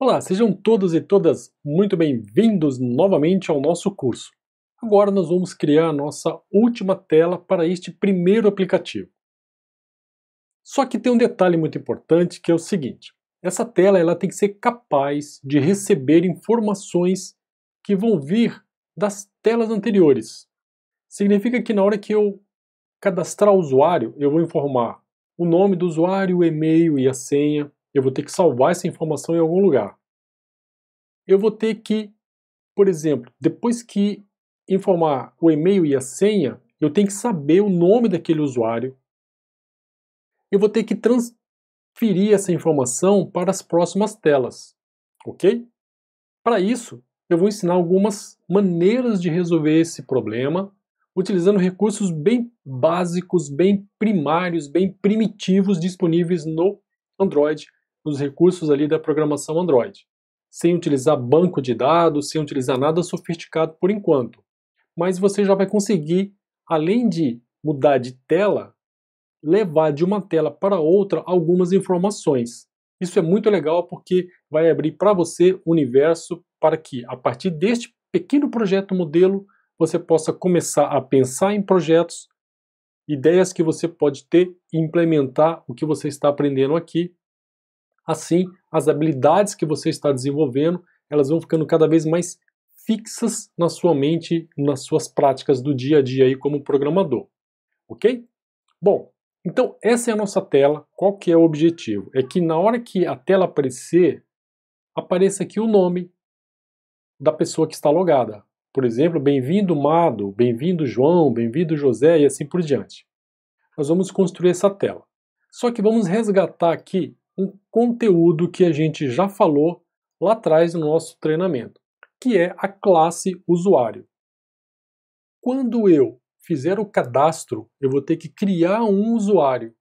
Olá, sejam todos e todas muito bem-vindos novamente ao nosso curso. Agora nós vamos criar a nossa última tela para este primeiro aplicativo. Só que tem um detalhe muito importante que é o seguinte: essa tela ela tem que ser capaz de receber informações que vão vir das telas anteriores. Significa que na hora que eu cadastrar o usuário, eu vou informar o nome do usuário, o e-mail e a senha. Eu vou ter que salvar essa informação em algum lugar. Eu vou ter que, por exemplo, depois que informar o e-mail e a senha, eu tenho que saber o nome daquele usuário. Eu vou ter que transferir essa informação para as próximas telas, ok? Para isso, eu vou ensinar algumas maneiras de resolver esse problema, utilizando recursos bem básicos, bem primários, bem primitivos disponíveis no Android, nos recursos ali da programação Android, sem utilizar banco de dados, sem utilizar nada sofisticado por enquanto. Mas você já vai conseguir, além de mudar de tela, levar de uma tela para outra algumas informações. Isso é muito legal porque vai abrir para você o universo para que, a partir deste pequeno projeto modelo, você possa começar a pensar em projetos, ideias que você pode ter e implementar o que você está aprendendo aqui. Assim, as habilidades que você está desenvolvendo, elas vão ficando cada vez mais fixas na sua mente, nas suas práticas do dia a dia aí como programador, ok? Bom, então essa é a nossa tela. Qual que é o objetivo? É que na hora que a tela aparecer, apareça aqui o nome da pessoa que está logada. Por exemplo, bem-vindo Mado, bem-vindo João, bem-vindo José e assim por diante. Nós vamos construir essa tela. Só que vamos resgatar aqui um conteúdo que a gente já falou lá atrás no nosso treinamento, que é a classe usuário. Quando eu fizer o cadastro, eu vou ter que criar um usuário.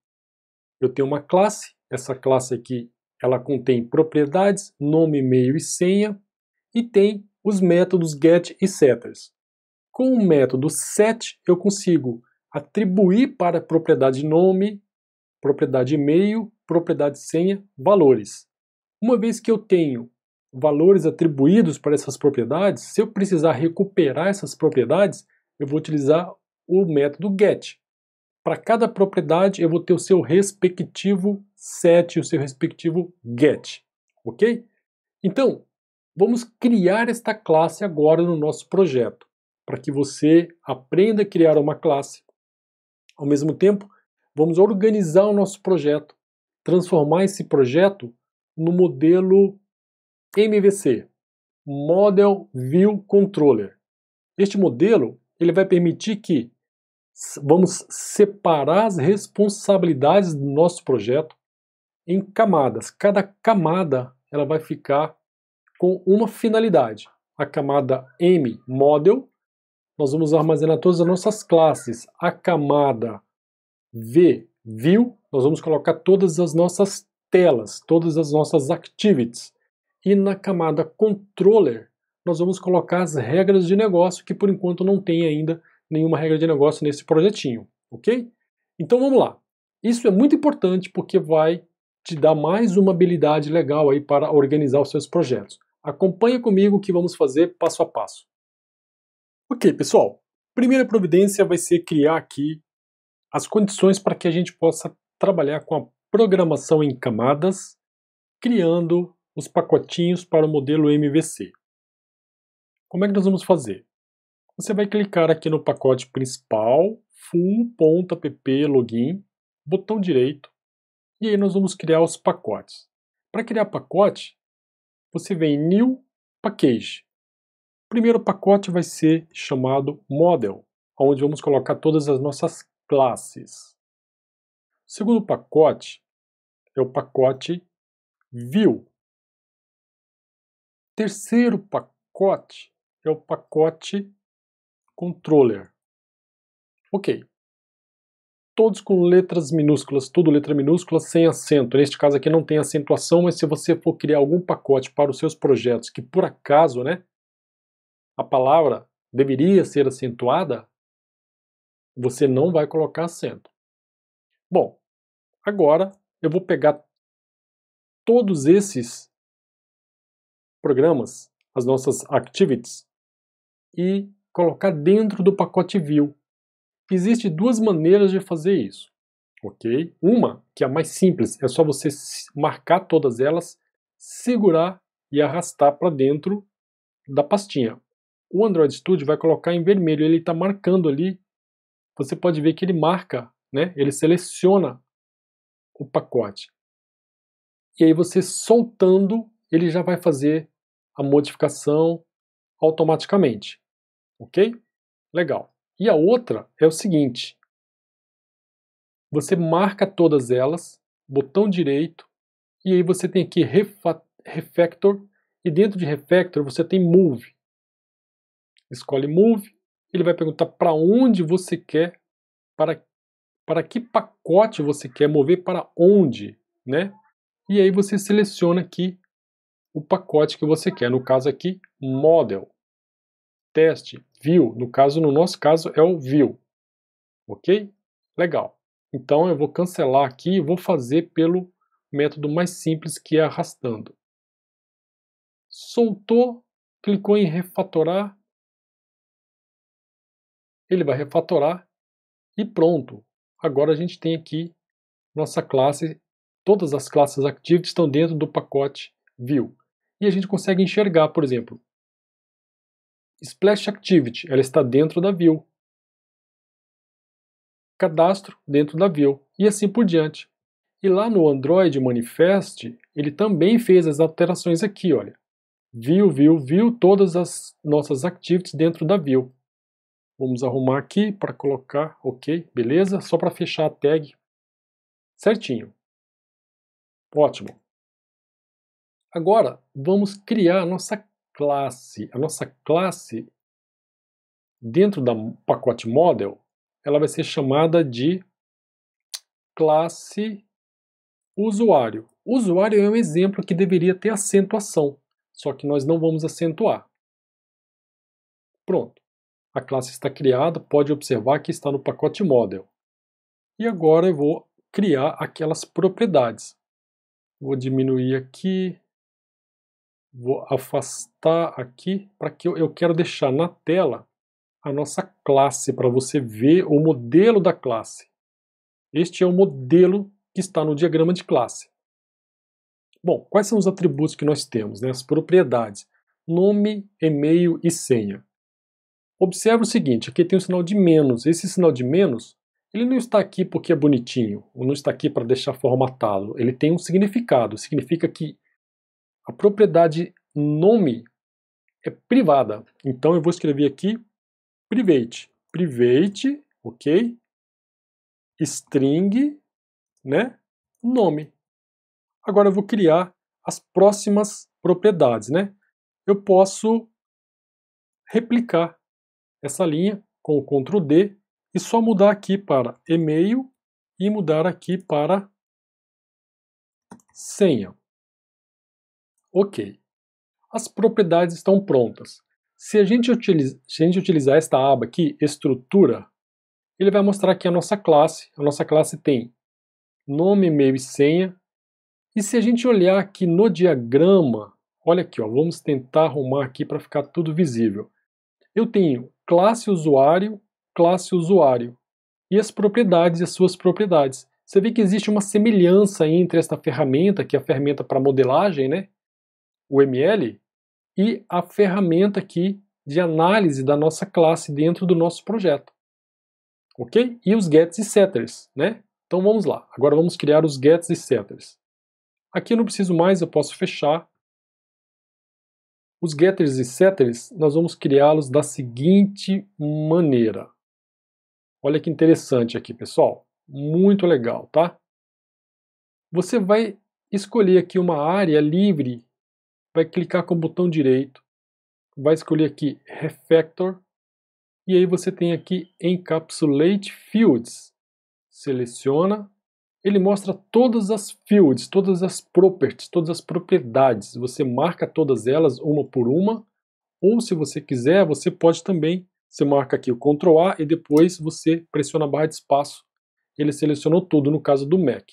Eu tenho uma classe, essa classe aqui, ela contém propriedades, nome, e-mail e senha, e tem os métodos get e setters. Com o método set, eu consigo atribuir para a propriedade nome, propriedade e-mail, propriedade senha, valores. Uma vez que eu tenho valores atribuídos para essas propriedades, se eu precisar recuperar essas propriedades, eu vou utilizar o método get. Para cada propriedade, eu vou ter o seu respectivo set e o seu respectivo get, ok? Então, vamos criar esta classe agora no nosso projeto, para que você aprenda a criar uma classe. Ao mesmo tempo, vamos organizar o nosso projeto, transformar esse projeto no modelo MVC, Model View Controller. Este modelo ele vai permitir que vamos separar as responsabilidades do nosso projeto em camadas. Cada camada ela vai ficar com uma finalidade. A camada M, Model, nós vamos armazenar todas as nossas classes. A camada V, View, nós vamos colocar todas as nossas telas, todas as nossas activities. E na camada Controller, nós vamos colocar as regras de negócio, que por enquanto não tem ainda nenhuma regra de negócio nesse projetinho, ok? Então vamos lá. Isso é muito importante porque vai te dar mais uma habilidade legal aí para organizar os seus projetos. Acompanha comigo o que vamos fazer passo a passo. Ok, pessoal. Primeira providência vai ser criar aqui as condições para que a gente possa trabalhar com a programação em camadas, criando os pacotinhos para o modelo MVC. Como é que nós vamos fazer? Você vai clicar aqui no pacote principal, full.app login, botão direito, e aí nós vamos criar os pacotes. Para criar pacote, você vem em New Package. O primeiro pacote vai ser chamado Model, onde vamos colocar todas as nossas classes. O segundo pacote é o pacote View. O terceiro pacote é o pacote Controller. Ok. Todos com letras minúsculas, tudo letra minúscula, sem acento. Neste caso aqui não tem acentuação, mas se você for criar algum pacote para os seus projetos que por acaso, a palavra deveria ser acentuada, você não vai colocar acento. Bom, agora eu vou pegar todos esses programas, as nossas activities, e colocar dentro do pacote view. Existem duas maneiras de fazer isso, ok? Uma, que é a mais simples, é só você marcar todas elas, segurar e arrastar para dentro da pastinha. O Android Studio vai colocar em vermelho, ele está marcando ali, você pode ver que ele marca, né? Ele seleciona o pacote. E aí você soltando, ele já vai fazer a modificação automaticamente, ok? Legal. E a outra é o seguinte, você marca todas elas, botão direito, e aí você tem aqui Refactor, e dentro de Refactor você tem Move. Escolhe Move, ele vai perguntar para onde você quer, para que pacote você quer mover para onde, né? E aí você seleciona aqui o pacote que você quer, no caso aqui, Model, Teste, View, no nosso caso é o View, ok? Legal. Então eu vou cancelar aqui e vou fazer pelo método mais simples, que é arrastando. Soltou, clicou em refatorar, ele vai refatorar e pronto. Agora a gente tem aqui nossa classe, todas as classes Activity estão dentro do pacote View. E a gente consegue enxergar, por exemplo, Splash Activity, ela está dentro da View. Cadastro dentro da View, e assim por diante. E lá no Android Manifest, ele também fez as alterações aqui, olha. View, todas as nossas activities dentro da View. Vamos arrumar aqui para colocar, ok, beleza, só para fechar a tag certinho. Ótimo. Agora, vamos criar a nossa classe. A nossa classe, dentro do pacote Model, ela vai ser chamada de classe usuário. Usuário é um exemplo que deveria ter acentuação, só que nós não vamos acentuar. Pronto. A classe está criada, pode observar que está no pacote Model. E agora eu vou criar aquelas propriedades. Vou diminuir aqui, vou afastar aqui, para que eu quero deixar na tela a nossa classe, para você ver o modelo da classe. Este é o modelo que está no diagrama de classe. Bom, quais são os atributos que nós temos, né? As propriedades? Nome, e-mail e senha. Observe o seguinte, aqui tem um sinal de menos. Esse sinal de menos, ele não está aqui porque é bonitinho, ou não está aqui para deixar formatado. Ele tem um significado, significa que a propriedade nome é privada. Então eu vou escrever aqui private, ok? String, né? Nome. Agora eu vou criar as próximas propriedades, né? Eu posso replicar essa linha com o Ctrl D e só mudar aqui para e-mail e mudar aqui para senha. Ok. As propriedades estão prontas. Se a gente utilizar esta aba aqui, estrutura, ele vai mostrar aqui a nossa classe. A nossa classe tem nome, e-mail e senha. E se a gente olhar aqui no diagrama, olha aqui, ó, vamos tentar arrumar aqui para ficar tudo visível. Eu tenho classe usuário, e as propriedades e as suas propriedades. Você vê que existe uma semelhança entre esta ferramenta, que é a ferramenta para modelagem, né, o ML, e a ferramenta aqui de análise da nossa classe dentro do nosso projeto. Ok? E os gets e setters, né? Então vamos lá. Agora vamos criar os gets e setters. Aqui eu não preciso mais, eu posso fechar. Os getters e setters, nós vamos criá-los da seguinte maneira. Olha que interessante aqui, pessoal. Muito legal, tá? Você vai escolher aqui uma área livre, vai clicar com o botão direito, vai escolher aqui Refactor, e aí você tem aqui Encapsulate Fields. Seleciona, ele mostra todas as fields, todas as properties, todas as propriedades. Você marca todas elas uma por uma, ou se você quiser, você pode também, você marca aqui o Ctrl A e depois você pressiona a barra de espaço. Ele selecionou tudo no caso do Mac.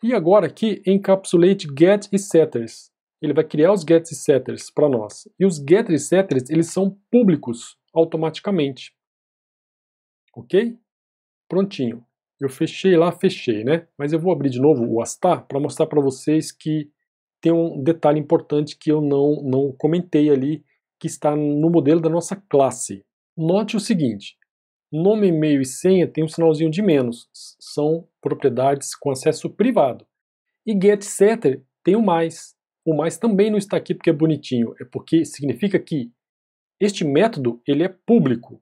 E agora aqui, Encapsulate Get e Setters. ele vai criar os gets e setters para nós. E os getters e setters, eles são públicos automaticamente. Ok? Prontinho. Eu fechei lá, fechei, né? Mas eu vou abrir de novo o Astar para mostrar para vocês que tem um detalhe importante que eu não comentei ali, que está no modelo da nossa classe. Note o seguinte, nome, e-mail e senha tem um sinalzinho de menos, são propriedades com acesso privado. E getSetter tem o mais. O mais também não está aqui porque é bonitinho, é porque significa que este método ele é público,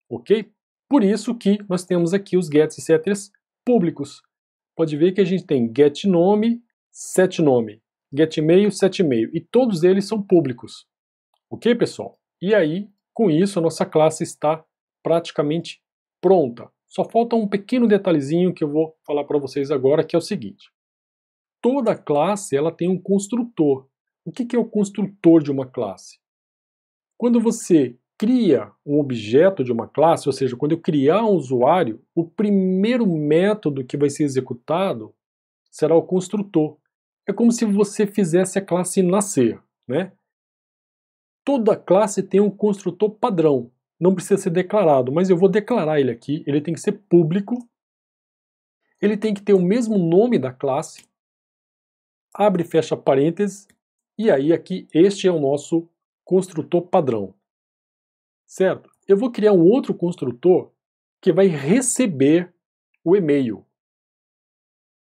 ok? Por isso que nós temos aqui os gets e setters públicos. Pode ver que a gente tem getNome, setNome, getEmail, setEmail, e todos eles são públicos. Ok, pessoal? E aí, com isso, a nossa classe está praticamente pronta. Só falta um pequeno detalhezinho que eu vou falar para vocês agora, que é o seguinte. Toda classe ela tem um construtor. O que é o construtor de uma classe? Quando você cria um objeto de uma classe, ou seja, quando eu criar um usuário, o primeiro método que vai ser executado será o construtor. É como se você fizesse a classe nascer, né? Toda classe tem um construtor padrão, não precisa ser declarado, mas eu vou declarar ele aqui, ele tem que ser público, ele tem que ter o mesmo nome da classe, abre e fecha parênteses, e aí aqui este é o nosso construtor padrão. Certo? Eu vou criar um outro construtor que vai receber o e-mail.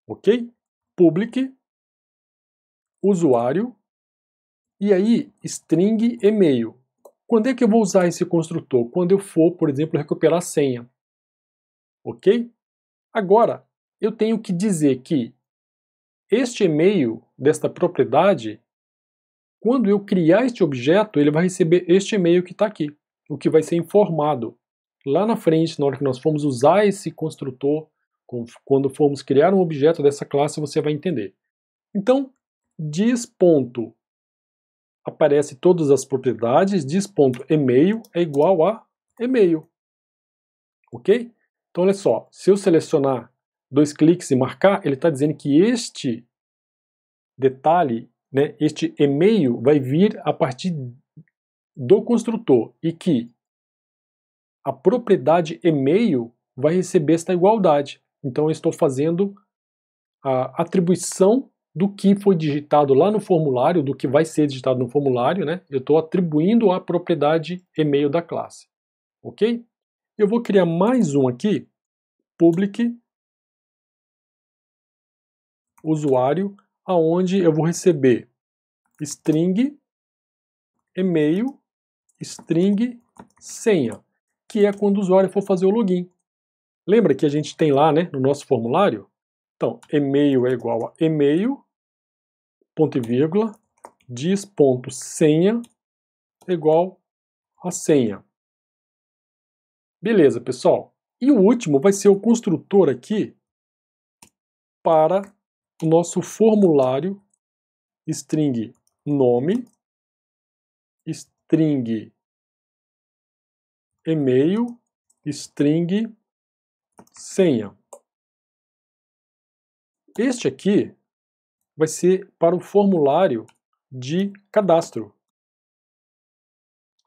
Ok? Public, usuário, e aí string e-mail. Quando é que eu vou usar esse construtor? Quando eu for, por exemplo, recuperar a senha. Ok? Agora, eu tenho que dizer que este e-mail desta propriedade, quando eu criar este objeto, ele vai receber este e-mail que está aqui, o que vai ser informado. Lá na frente, na hora que nós formos usar esse construtor, quando formos criar um objeto dessa classe, você vai entender. Então, diz. Aparece todas as propriedades, diz.email é igual a e-mail. Ok? Então, olha só, se eu selecionar 2 cliques e marcar, ele está dizendo que este detalhe, né, este e-mail vai vir a partir do construtor e que a propriedade e-mail vai receber esta igualdade. Então eu estou fazendo a atribuição do que foi digitado lá no formulário, do que vai ser digitado no formulário, né? Eu estou atribuindo a propriedade e-mail da classe. Ok? Eu vou criar mais um aqui, public usuário, aonde eu vou receber string e-mail, string senha, que é quando o usuário for fazer o login. Lembra que a gente tem lá, né, no nosso formulário? Então, e-mail é igual a e-mail, ponto e vírgula, diz.senha é igual a senha. Beleza, pessoal. E o último vai ser o construtor aqui para o nosso formulário string nome, string e-mail, string senha. Este aqui vai ser para o formulário de cadastro.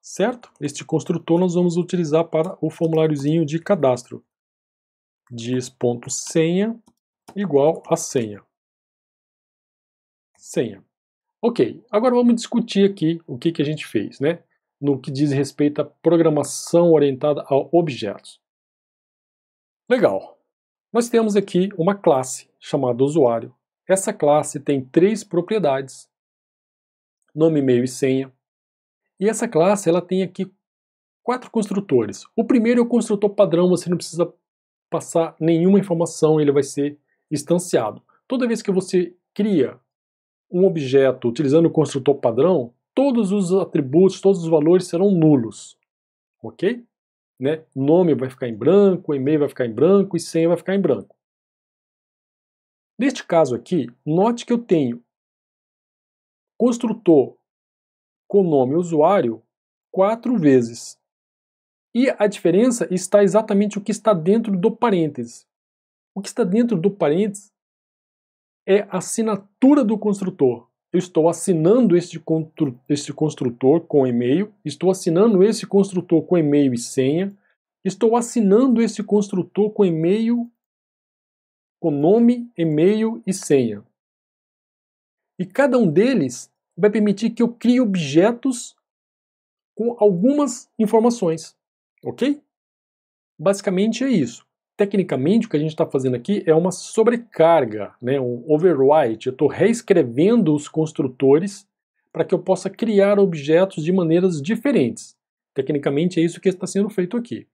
Certo? Este construtor nós vamos utilizar para o formuláriozinho de cadastro. Diz.senha igual a senha. Senha. Ok, agora vamos discutir aqui o que a gente fez, né? No que diz respeito à programação orientada a objetos. Legal. Nós temos aqui uma classe chamada usuário. Essa classe tem 3 propriedades: nome, e-mail e senha. E essa classe ela tem aqui 4 construtores. O primeiro é o construtor padrão, você não precisa passar nenhuma informação, ele vai ser instanciado. Toda vez que você cria um objeto utilizando o construtor padrão, todos os atributos, todos os valores serão nulos. Ok? Né? Nome vai ficar em branco, e-mail vai ficar em branco e senha vai ficar em branco. Neste caso aqui, note que eu tenho construtor com nome usuário 4 vezes. E a diferença está exatamente o que está dentro do parênteses. O que está dentro do parênteses é a assinatura do construtor. eu estou assinando este construtor com e-mail, estou assinando esse construtor com e-mail e senha, estou assinando esse construtor com e-mail, com nome, e-mail e senha. E cada um deles vai permitir que eu crie objetos com algumas informações, ok? Basicamente é isso. Tecnicamente, o que a gente está fazendo aqui é uma sobrecarga, né, um overwrite. Eu estou reescrevendo os construtores para que eu possa criar objetos de maneiras diferentes. Tecnicamente é isso que está sendo feito aqui.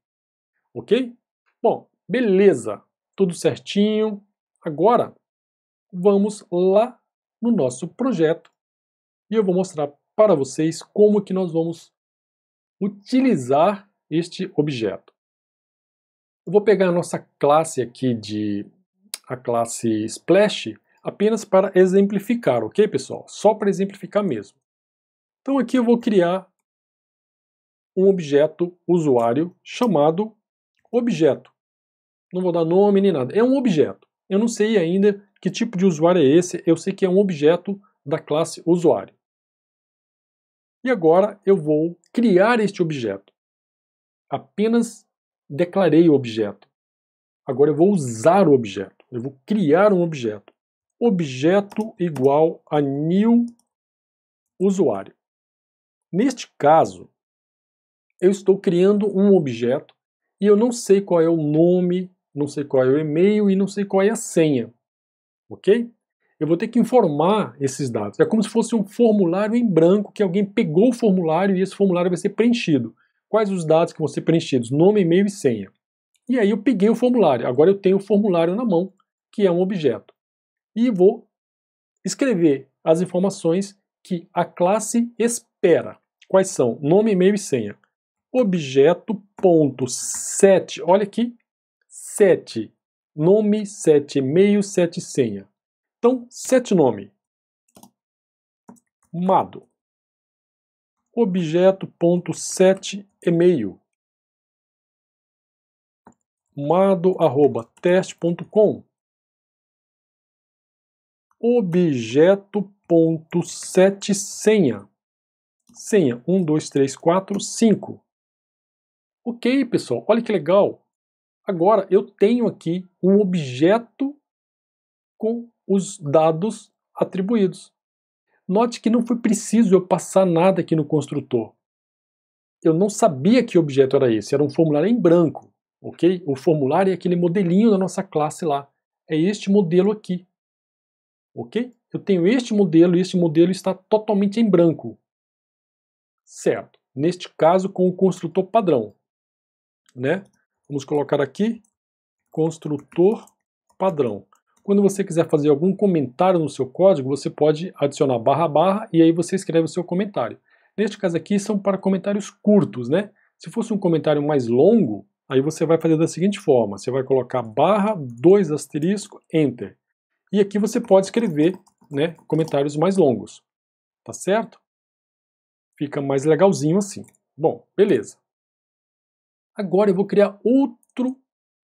Ok? Bom, beleza. Tudo certinho. Agora, vamos lá no nosso projeto e eu vou mostrar para vocês como que nós vamos utilizar este objeto. Eu vou pegar a nossa classe aqui, a classe Splash, apenas para exemplificar, ok, pessoal? Só para exemplificar mesmo. Então aqui eu vou criar um objeto usuário chamado objeto. Não vou dar nome nem nada, é um objeto. Eu não sei ainda que tipo de usuário é esse, eu sei que é um objeto da classe usuário. E agora eu vou criar este objeto. Apenas declarei o objeto. Agora eu vou usar o objeto. Eu vou criar um objeto. Objeto igual a new usuário. Neste caso, eu estou criando um objeto e eu não sei qual é o nome, não sei qual é o e-mail e não sei qual é a senha. Ok? Eu vou ter que informar esses dados. É como se fosse um formulário em branco que alguém pegou o formulário e esse formulário vai ser preenchido. Quais os dados que vão ser preenchidos? Nome, e-mail e senha. E aí eu peguei o formulário. Agora eu tenho o formulário na mão, que é um objeto. E vou escrever as informações que a classe espera. Quais são? Nome, e-mail e senha. Objeto.set, olha aqui, 7. Nome, 7 e-mail, 7 senha. Então, set nome. Mado. Objeto.set e-mail. mado@teste.com. Objeto.set senha. Senha 1, 2, 3, 4, 5. Ok, pessoal, olha que legal. Agora eu tenho aqui um objeto com os dados atribuídos. Note que não foi preciso eu passar nada aqui no construtor. Eu não sabia que objeto era esse, era um formulário em branco, ok? O formulário é aquele modelinho da nossa classe lá. É este modelo aqui, ok? Eu tenho este modelo e este modelo está totalmente em branco. Certo. Neste caso com o construtor padrão, né? Vamos colocar aqui construtor padrão. Quando você quiser fazer algum comentário no seu código, você pode adicionar barra barra e aí você escreve o seu comentário. Neste caso aqui são para comentários curtos, né? Se fosse um comentário mais longo, aí você vai fazer da seguinte forma, você vai colocar barra 2 asterisco enter. E aqui você pode escrever, né, comentários mais longos. Tá certo? Fica mais legalzinho assim. Bom, beleza. Agora eu vou criar outro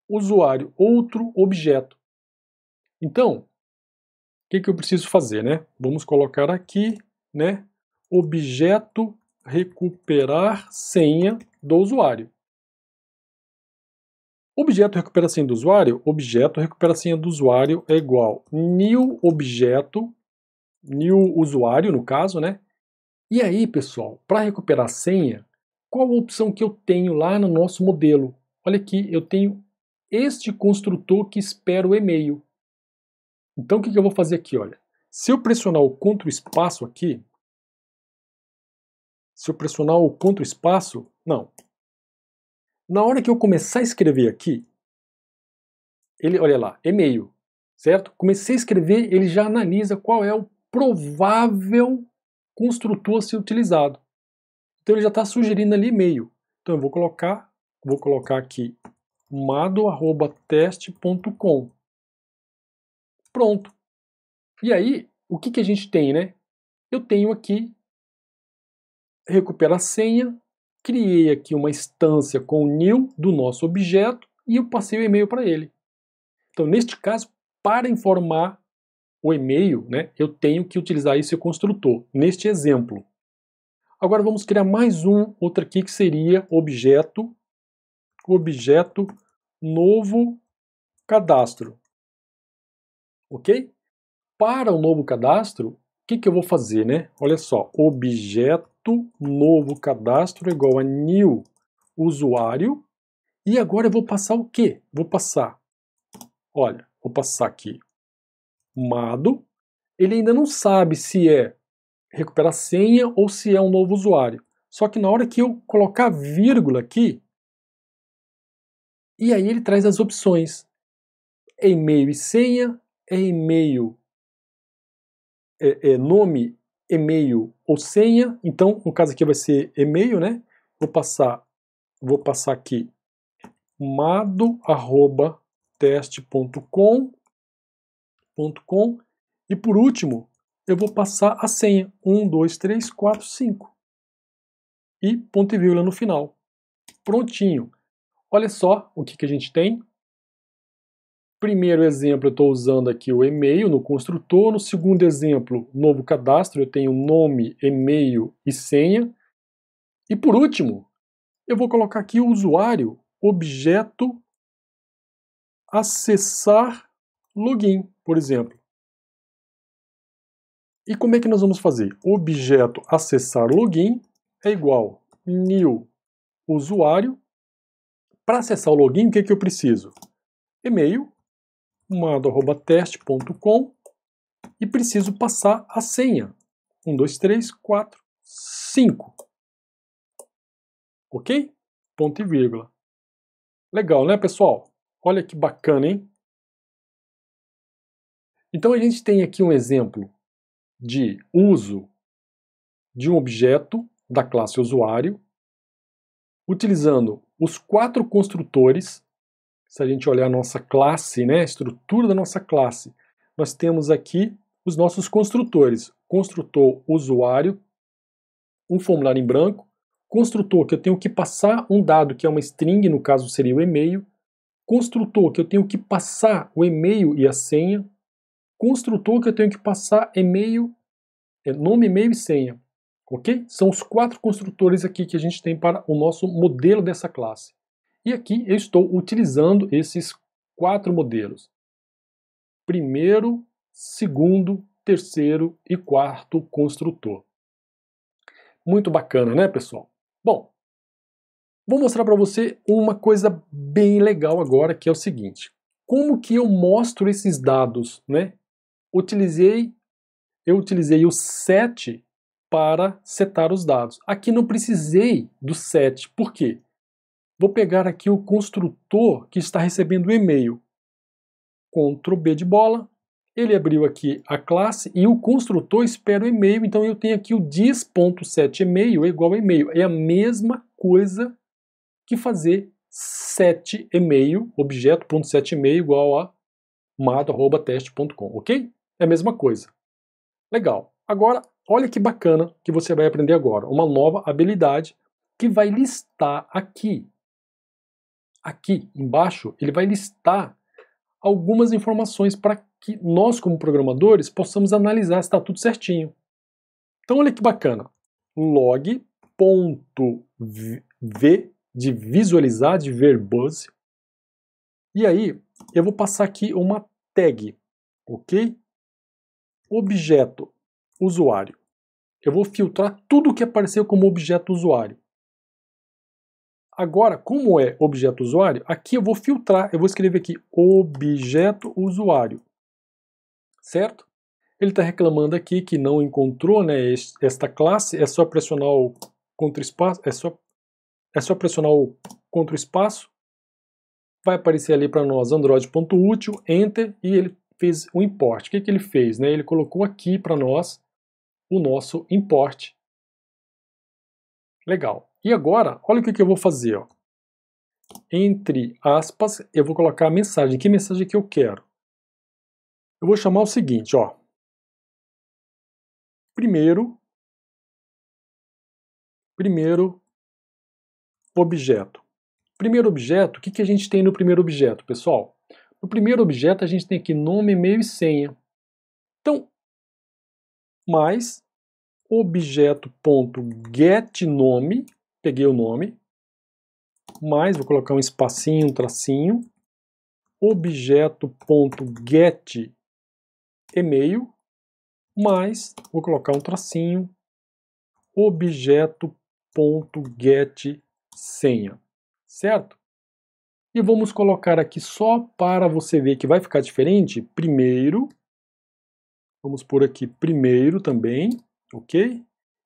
usuário, outro objeto. Então, o que eu preciso fazer, né? Vamos colocar aqui, né? Objeto recuperar senha do usuário. Objeto recupera senha do usuário? Objeto recupera senha do usuário é igual new objeto, new usuário no caso, né? E aí, pessoal, para recuperar senha, qual a opção que eu tenho lá no nosso modelo? Olha aqui, eu tenho este construtor que espera o e-mail. Então o que eu vou fazer aqui, olha? Se eu pressionar o Ctrl espaço aqui, não. Na hora que eu começar a escrever aqui, ele, olha lá, e-mail, certo? Comecei a escrever, ele já analisa qual é o provável construtor a ser utilizado. Então ele já está sugerindo ali e-mail. Então eu vou colocar aqui mado@teste.com. Pronto. E aí, o que a gente tem, né? Eu tenho aqui recupera a senha, criei aqui uma instância com o new do nosso objeto e eu passei o e-mail para ele. Então, neste caso, para informar o e-mail, né, eu tenho que utilizar esse construtor, neste exemplo. Agora vamos criar mais outro aqui que seria objeto novo cadastro. Ok? Para o novo cadastro, o que eu vou fazer, né? Olha só, objeto novo cadastro igual a new usuário. E agora eu vou passar o quê? Vou passar, olha, vou passar aqui mado. Ele ainda não sabe se é recuperar senha ou se é um novo usuário. Só que na hora que eu colocar vírgula aqui, e aí ele traz as opções. É e-mail e senha, é e-mail, nome, e-mail ou senha. Então, no caso aqui vai ser e-mail, né? Vou passar aqui mado@teste.com. E por último, eu vou passar a senha 1, 2, 3, 4, 5 e ponto e vírgula no final. Prontinho. Olha só o que a gente tem. Primeiro exemplo, eu estou usando aqui o e-mail no construtor. No segundo exemplo, novo cadastro, eu tenho nome, e-mail e senha. E por último, eu vou colocar aqui o usuário, objeto acessar login, por exemplo. E como é que nós vamos fazer? Objeto acessar login é igual new usuário. Para acessar o login, o que eu preciso? E-mail, mado@teste.com, e preciso passar a senha. 1, 2, 3, 4, 5. Ok? Ponto e vírgula. Legal, né, pessoal? Olha que bacana, hein? Então a gente tem aqui um exemplo de uso de um objeto da classe usuário, utilizando os 4 construtores. Se a gente olhar a nossa classe, né, a estrutura da nossa classe, nós temos aqui os nossos construtores. Construtor usuário, um formulário em branco, construtor que eu tenho que passar um dado que é uma string, no caso seria o e-mail, construtor que eu tenho que passar o e-mail e a senha, construtor que eu tenho que passar e-mail, nome, e-mail e senha. Ok? São os 4 construtores aqui que a gente tem para o nosso modelo dessa classe. E aqui eu estou utilizando esses 4 modelos. Primeiro, segundo, terceiro e quarto construtor. Muito bacana, né, pessoal? Bom, vou mostrar para você uma coisa bem legal agora, que é o seguinte. Como que eu mostro esses dados, né? Eu utilizei o set para setar os dados. Aqui não precisei do set. Por quê? Vou pegar aqui o construtor que está recebendo o e-mail. Ctrl B de bola. Ele abriu aqui a classe e o construtor espera o e-mail. Então eu tenho aqui o dis.setEmail é igual a e-mail. É a mesma coisa que fazer setEmail, objeto.setEmail igual a mado@teste.com, ok? É a mesma coisa. Legal. Agora, olha que bacana que você vai aprender agora. Uma nova habilidade que vai listar aqui embaixo, ele vai listar algumas informações para que nós, como programadores, possamos analisar se está tudo certinho. Então, olha que bacana. Log.v de visualizar, de verbose. E aí, eu vou passar aqui uma tag, ok? Objeto usuário. Eu vou filtrar tudo que apareceu como objeto usuário. Agora, como é objeto usuário, aqui eu vou filtrar, eu vou escrever aqui objeto usuário, certo? Ele está reclamando aqui que não encontrou, né, esta classe, é só pressionar o Ctrl espaço, é só pressionar o Ctrl espaço, vai aparecer ali para nós android.util, enter, e ele fez o import. O que ele fez? Né? Ele colocou aqui para nós o nosso import. Legal. E agora, olha o que eu vou fazer. Ó. Entre aspas, eu vou colocar a mensagem. Que mensagem que eu quero? Eu vou chamar o seguinte, ó. Primeiro objeto. Primeiro objeto, o que a gente tem no primeiro objeto, pessoal? No primeiro objeto a gente tem aqui nome, e-mail e senha. Então, mais objeto.getNome, peguei o nome, mais, vou colocar um espacinho, um tracinho, objeto.getEmail, mais, vou colocar um tracinho, objeto.getSenha, certo? E vamos colocar aqui só para você ver que vai ficar diferente, primeiro, vamos por aqui primeiro também, ok?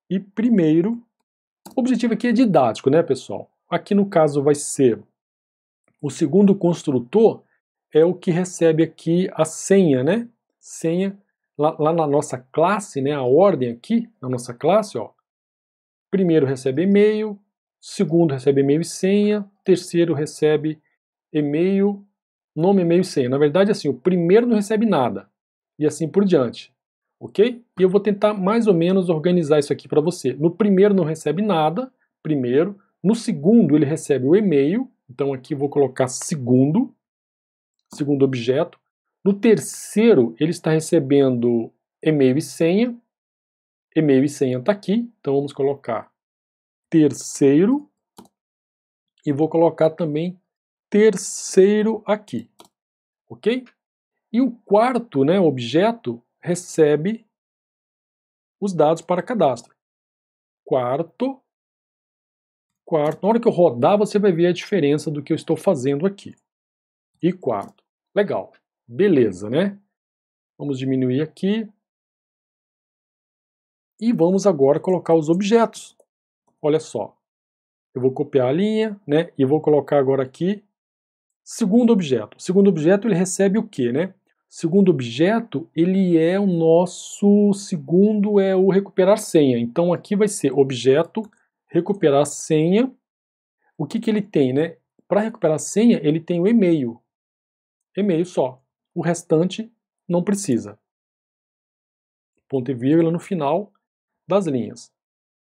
E primeiro, o objetivo aqui é didático, né, pessoal? Aqui no caso vai ser o segundo construtor, é o que recebe aqui a senha, né? Senha, lá na nossa classe, né, a ordem aqui, na nossa classe, ó, primeiro recebe e-mail, segundo recebe e-mail e senha, terceiro recebe e-mail, nome, e-mail e senha. Na verdade, assim, o primeiro não recebe nada, e assim por diante, ok? E eu vou tentar mais ou menos organizar isso aqui para você. No primeiro não recebe nada, primeiro. No segundo ele recebe o e-mail, então aqui vou colocar segundo objeto. No terceiro ele está recebendo e-mail e senha está aqui, então vamos colocar terceiro, e vou colocar também terceiro aqui, ok? E o quarto, né, objeto recebe os dados para cadastro. Quarto, na hora que eu rodar você vai ver a diferença do que eu estou fazendo aqui. E quarto, legal, beleza, né? Vamos diminuir aqui. E vamos agora colocar os objetos. Olha só, eu vou copiar a linha, né, e vou colocar agora aqui segundo objeto. O segundo objeto ele recebe o quê, né? Segundo objeto, ele é o nosso segundo, é o recuperar senha. Então aqui vai ser objeto, recuperar senha. O que que ele tem, né? Para recuperar senha, ele tem o e-mail. E-mail só. O restante não precisa. Ponto e vírgula no final das linhas.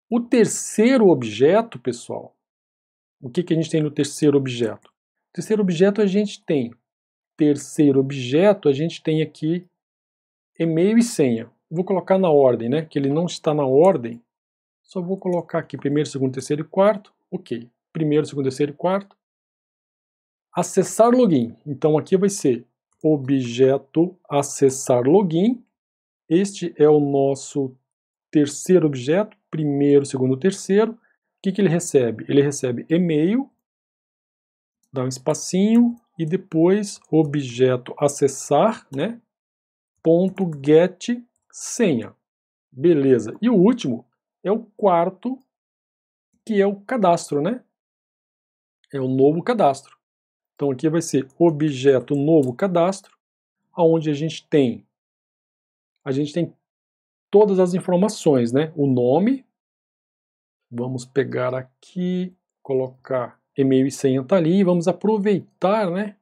O terceiro objeto, pessoal, o que que a gente tem no terceiro objeto? O terceiro objeto a gente tem aqui e-mail e senha. Vou colocar na ordem, né? Que ele não está na ordem. Só vou colocar aqui primeiro, segundo, terceiro e quarto. Ok. Primeiro, segundo, terceiro e quarto. Acessar login. Então aqui vai ser objeto acessar login. Este é o nosso terceiro objeto. Primeiro, segundo, terceiro. O que que ele recebe? Ele recebe e-mail, dá um espacinho e depois objeto acessar, né? Ponto get senha. Beleza. E o último é o quarto, que é o cadastro, né? É o novo cadastro. Então aqui vai ser objeto novo cadastro, onde a gente tem todas as informações, né? O nome, vamos pegar aqui, colocar e-mail e senha tá ali, vamos aproveitar, né?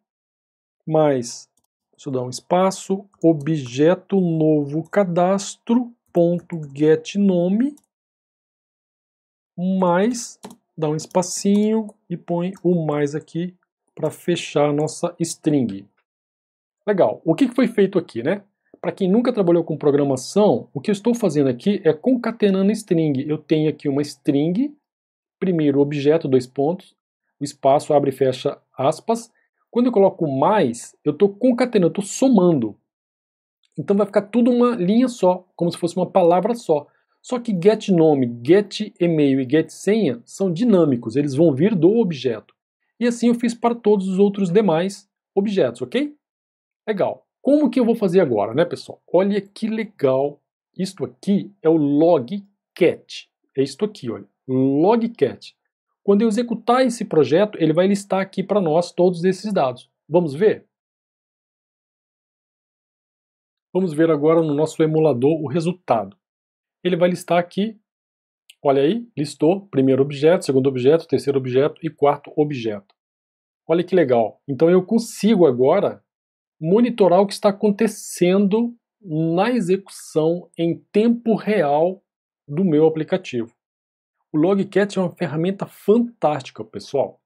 Mas, deixa eu dar um espaço, objeto novo cadastro, ponto get nome, mais, dá um espacinho e põe o mais aqui para fechar a nossa string. Legal, o que foi feito aqui, né? Para quem nunca trabalhou com programação, o que eu estou fazendo aqui é concatenando string. Eu tenho aqui uma string, primeiro objeto, dois pontos, o espaço abre e fecha aspas. Quando eu coloco mais, eu estou concatenando, eu estou somando. Então vai ficar tudo uma linha só, como se fosse uma palavra só. Só que get nome, get e-mail e get senha são dinâmicos, eles vão vir do objeto. E assim eu fiz para todos os outros demais objetos, ok? Legal. Como que eu vou fazer agora, né, pessoal? Olha que legal. Isto aqui é o logcat. É isto aqui, olha. Logcat. Quando eu executar esse projeto, ele vai listar aqui para nós todos esses dados. Vamos ver? Vamos ver agora no nosso emulador o resultado. Ele vai listar aqui, olha aí, listou primeiro objeto, segundo objeto, terceiro objeto e quarto objeto. Olha que legal. Então eu consigo agora monitorar o que está acontecendo na execução em tempo real do meu aplicativo. O Logcat é uma ferramenta fantástica, pessoal.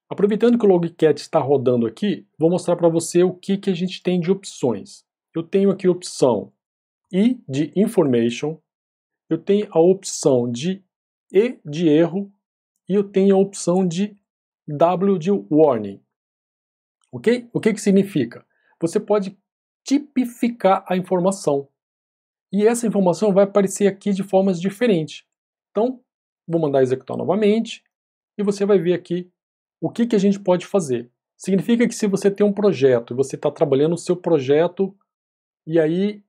Aproveitando que o Logcat está rodando aqui, vou mostrar para você o que a gente tem de opções. Eu tenho aqui a opção I de Information, eu tenho a opção de E de erro e eu tenho a opção de W de Warning. Ok? O que significa? Você pode tipificar a informação. E essa informação vai aparecer aqui de formas diferentes. Então, vou mandar executar novamente e você vai ver aqui o que a gente pode fazer. Significa que se você tem um projeto e você está trabalhando no seu projeto e aí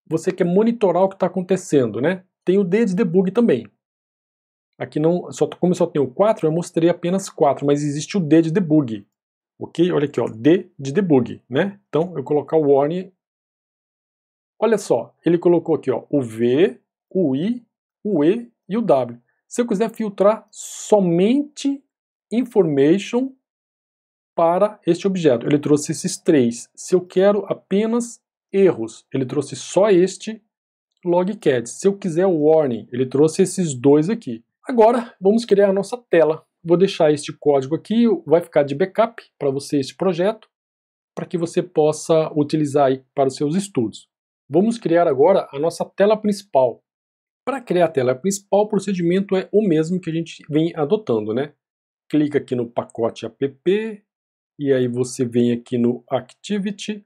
você quer monitorar o que está acontecendo, né? Tem o D de debug também. Aqui não, como eu só tenho 4, eu mostrei apenas 4, mas existe o D de debug. Ok? Olha aqui, ó, D de debug, né? Então, eu colocar o warning. Olha só, ele colocou aqui, ó, o V, o I, o E e o W. Se eu quiser filtrar somente information para este objeto, ele trouxe esses 3. Se eu quero apenas erros, ele trouxe só este logcat. Se eu quiser o warning, ele trouxe esses 2 aqui. Agora, vamos criar a nossa tela. Vou deixar este código aqui, vai ficar de backup para você este projeto, para que você possa utilizar aí para os seus estudos. Vamos criar agora a nossa tela principal. Para criar a tela principal, o procedimento é o mesmo que a gente vem adotando, né? Clica aqui no pacote app, e aí você vem aqui no Activity,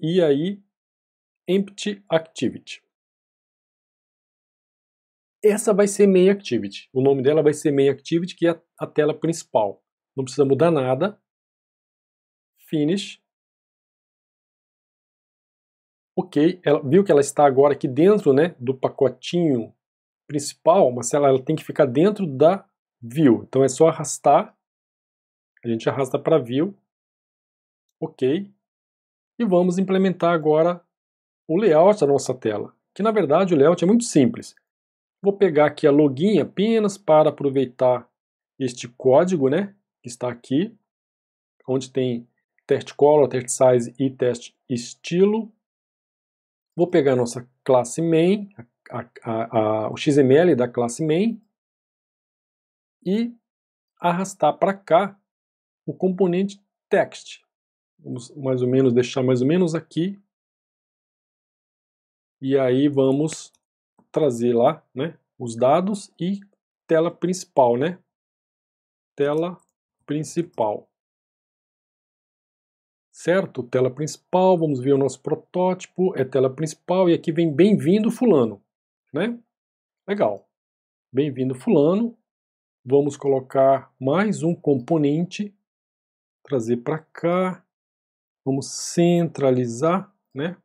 e aí Empty Activity. Essa vai ser Main Activity. O nome dela vai ser Main Activity, que é a tela principal. Não precisa mudar nada. Finish. Ok, ela viu que ela está agora aqui dentro, né, do pacotinho principal, mas ela tem que ficar dentro da view. Então é só arrastar, a gente arrasta para view, ok, e vamos implementar agora o layout da nossa tela, que na verdade o layout é muito simples. Vou pegar aqui a login apenas para aproveitar este código, né, que está aqui, onde tem teste color, teste size e teste estilo. Vou pegar a nossa classe main, o XML da classe main, e arrastar para cá o componente text. Vamos mais ou menos deixar mais ou menos aqui. E aí vamos trazer lá, né, os dados e tela principal, né? Tela principal. Certo? Tela principal, vamos ver o nosso protótipo, é tela principal e aqui vem bem-vindo fulano, né? Legal. Bem-vindo fulano. Vamos colocar mais um componente, trazer para cá, vamos centralizar, né?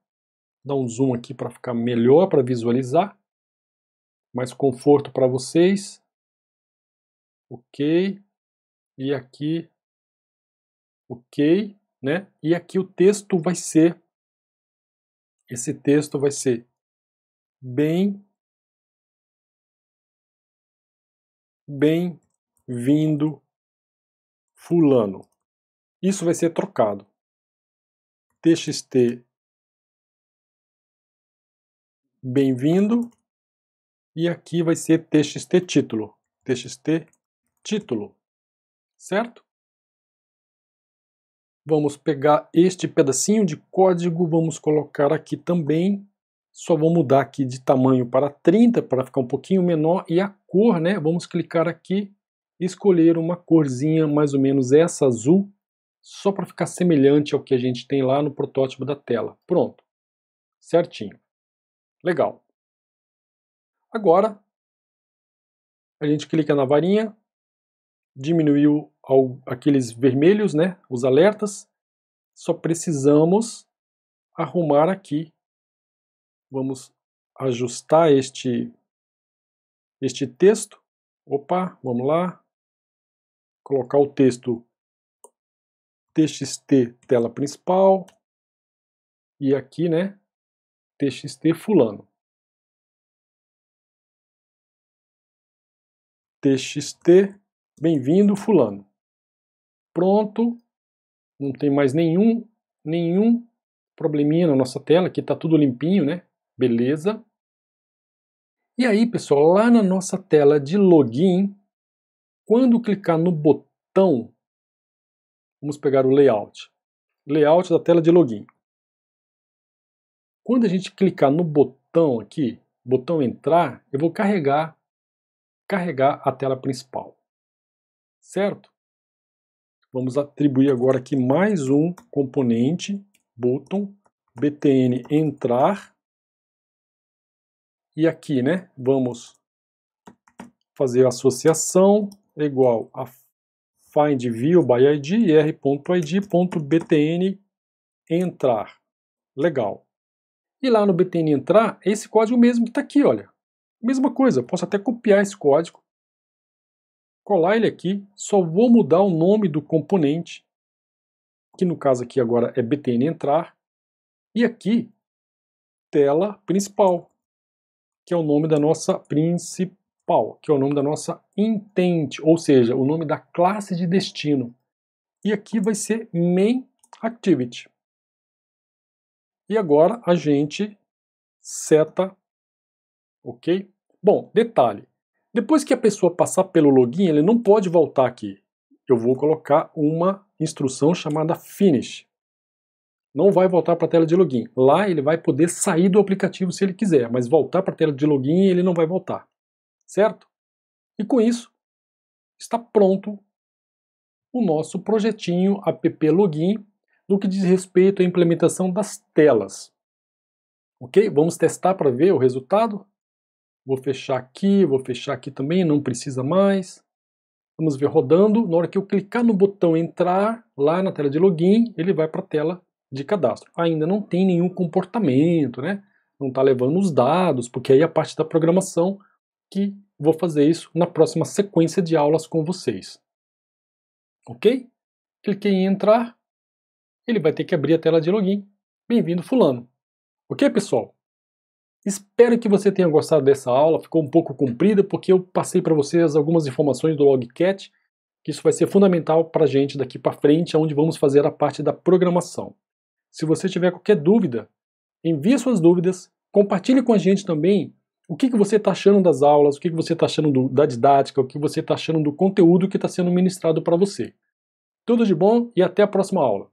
Dar um zoom aqui para ficar melhor para visualizar, mais conforto para vocês, ok, e aqui, ok, né? E aqui o texto vai ser, esse texto vai ser bem-vindo fulano. Isso vai ser trocado. TXT bem-vindo e aqui vai ser TXT título. TXT título, certo? Vamos pegar este pedacinho de código, vamos colocar aqui também. Só vou mudar aqui de tamanho para 30 para ficar um pouquinho menor e a cor, né? Vamos clicar aqui e escolher uma corzinha mais ou menos essa azul, só para ficar semelhante ao que a gente tem lá no protótipo da tela. Pronto, certinho. Legal. Agora a gente clica na varinha, diminuiu aqueles vermelhos, né? Os alertas. Só precisamos arrumar aqui. Vamos ajustar este texto. Opa, vamos lá. Colocar o texto TXT tela principal. E aqui, né, TXT fulano. TXT bem-vindo fulano. Pronto. Não tem mais nenhum probleminha na nossa tela. Aqui está tudo limpinho, né? Beleza. E aí, pessoal, lá na nossa tela de login, quando clicar no botão, vamos pegar o layout. Layout da tela de login. Quando a gente clicar no botão aqui, botão entrar, eu vou carregar a tela principal, certo? Vamos atribuir agora aqui mais um componente, button, btn entrar, e aqui, né, vamos fazer a associação igual a find view by id, r.id.btn entrar. Legal. E lá no btn entrar, esse código mesmo que está aqui, olha. Mesma coisa, posso até copiar esse código, colar ele aqui, só vou mudar o nome do componente, que no caso aqui agora é btn entrar, e aqui, tela principal, que é o nome da nossa principal, que é o nome da nossa intent, ou seja, o nome da classe de destino. E aqui vai ser main activity. E agora a gente seta, ok? Bom, detalhe, depois que a pessoa passar pelo login, ele não pode voltar aqui. Eu vou colocar uma instrução chamada finish. Não vai voltar para a tela de login. Lá ele vai poder sair do aplicativo se ele quiser, mas voltar para a tela de login ele não vai voltar. Certo? E com isso, está pronto o nosso projetinho app login no que diz respeito à implementação das telas. Ok? Vamos testar para ver o resultado. Vou fechar aqui também, não precisa mais. Vamos ver rodando. Na hora que eu clicar no botão entrar, lá na tela de login, ele vai para a tela de cadastro. Ainda não tem nenhum comportamento, né? Não está levando os dados, porque aí é a parte da programação que vou fazer isso na próxima sequência de aulas com vocês. Ok? Cliquei em entrar, ele vai ter que abrir a tela de login. Bem-vindo fulano. Ok, pessoal? Espero que você tenha gostado dessa aula, ficou um pouco comprida porque eu passei para vocês algumas informações do Logcat, que isso vai ser fundamental para a gente daqui para frente, onde vamos fazer a parte da programação. Se você tiver qualquer dúvida, envie suas dúvidas, compartilhe com a gente também o que você está achando das aulas, o que você está achando da didática, o que você está achando do conteúdo que está sendo ministrado para você. Tudo de bom e até a próxima aula.